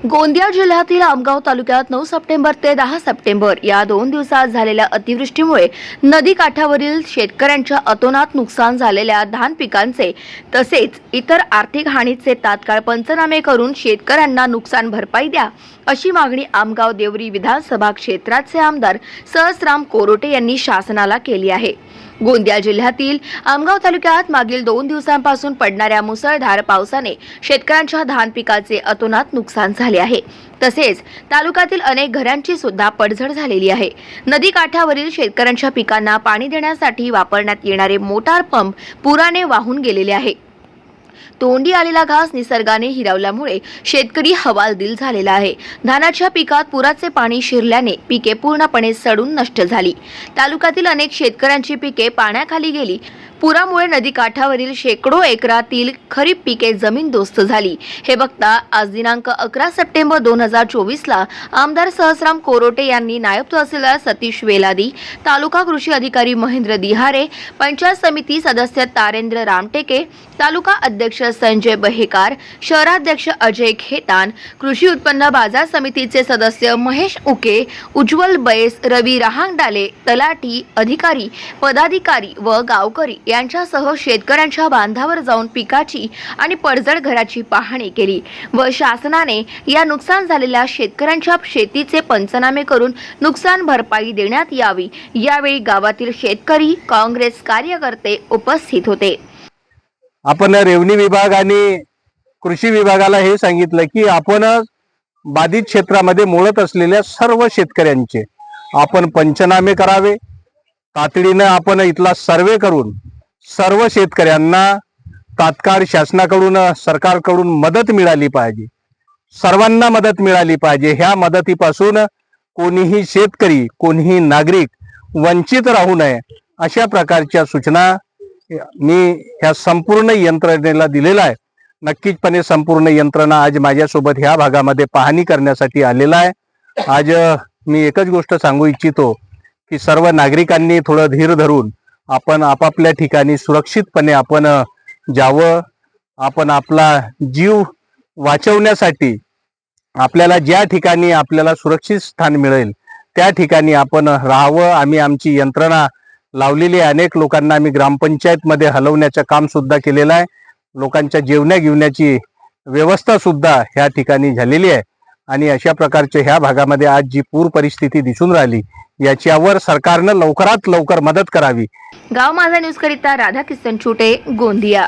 गोंदिया जिल्ह्यातील आमगाव तालुक्यात 9 सप्टेंबर ते 10 सप्टेंबर या 2 दिवसात झालेल्या अतिवृष्टीमुळे नदी काठावरील शेतकऱ्यांच्या अतोनात नुकसान झालेल्या धान पिकांचे तसेच इतर आर्थिक हानीचे तात्काळ पंचनामे करून शेतकऱ्यांना नुकसान भरपाई द्या अशी मागणी आमगाव देवरी विधानसभा क्षेत्राचे आमदार सहस्राम कोरोटे यांनी शासनाला केली आहे। गोंदिया जिल्ह्यातील आमगाव तालुक्यात मागील 2 दिवसांपासून पडणाऱ्या मुसळधार पावसाने शेतकऱ्यांच्या धान पिकाचे अतोनात नुकसान झाले आहे। तसेच तालुक्यातील अनेक घरांची सुद्धा पडझड झालेली आहे। नदी काठावरील शेतकऱ्यांच्या पिकांना पाणी देण्यासाठी वापरण्यात येणारे मोटार पंप पुराने वाहून गेलेले आहे। तोंडी आलेला घास निसर्गाने हिरावल्यामुळे शेतकरी हवालदिल झालेला आहे। धानाच्या पिकात पुराचे पाणी शिरल्याने पिके पूर्णपणे सडून नष्ट झाली। तालुक्यातील अनेक शेतकऱ्यांची पिके पाण्याखाली गेली। पुरामुळे नदी काठावरील शेकडो एकरातील खरीप पिके जमीनदोस्त झाली। हे बघता आज दिनांक 11 सप्टेंबर 2024 ला आमदार सहस्राम कोरोटे यांनी नायब तहसीलदार सतीश वेलादी, तालुका कृषी अधिकारी महेंद्र दिहारे, पंचायत समिती सदस्य तारेंद्र रामटेके, तालुका अध्यक्ष संजय बहेकार, शहराध्यक्ष अजय खेतान, कृषी उत्पन्न बाजार समितीचे सदस्य महेश उके, उज्ज्वल बैस, रवी रहांगडाले, तलाठी, अधिकारी, पदाधिकारी व गावकरी यांच्यासह शेतकऱ्यांच्या बांधावर जाऊन पिकाची आणि पडझड घराची पाहणी केली व शासनाने या नुकसान झालेल्या शेतकऱ्यांच्या शेतीचे पंचनामे करून नुकसान भरपाई देण्यात यावी। यावेळी गावातील शेतकरी, काँग्रेस कार्यकर्ते उपस्थित होते। आपण रेव्हन्यू विभाग आणि कृषी विभागाला हे सांगितलं की आपण बाधित क्षेत्रामध्ये मोडत असलेल्या सर्व शेतकऱ्यांचे आपण पंचनामे करावे। तातडीने आपण इथला सर्वे करून सर्व शेतकऱ्यांना तात्काळ शासनाकडून सरकारकडून मदत मिळाली पाहिजे। सर्वांना मदत मिळाली पाहिजे। ह्या मदतीपासून कोणीही शेतकरी, कोणीही नागरिक वंचित राहू नये अशा प्रकारच्या सूचना मी ह्या संपूर्ण यंत्रणेला दिलेला आहे। नक्कीचपणे संपूर्ण यंत्रणा आज माझ्यासोबत ह्या भागामध्ये पाहणी करण्यासाठी आलेला आहे। आज मी एकच गोष्ट सांगू इच्छितो की सर्व नागरिकांनी थोडं धीर धरून आपण आपापल्या ठिकाणी सुरक्षितपणे आपण जावं। आपण आपला जीव वाचवण्यासाठी आपल्याला ज्या ठिकाणी आपल्याला सुरक्षित स्थान मिळेल त्या ठिकाणी आपण राहावं। आम्ही आमची यंत्रणा लावलेली आहे। अनेक लोकांना आम्ही ग्रामपंचायत मध्ये हलवण्याचं काम सुद्धा केलेलं आहे। लोकांच्या जेवण्याची व्यवस्था सुद्धा ह्या ठिकाणी झालेली आहे आणि अशा प्रकारच्या ह्या भागामध्ये आज जी पूर परिस्थिती दिसून राहिली याच्यावर सरकारनं लवकरात लवकर मदत करावी। गाव माझा न्यूज करिता राधाकिशन छोटे, गोंदिया।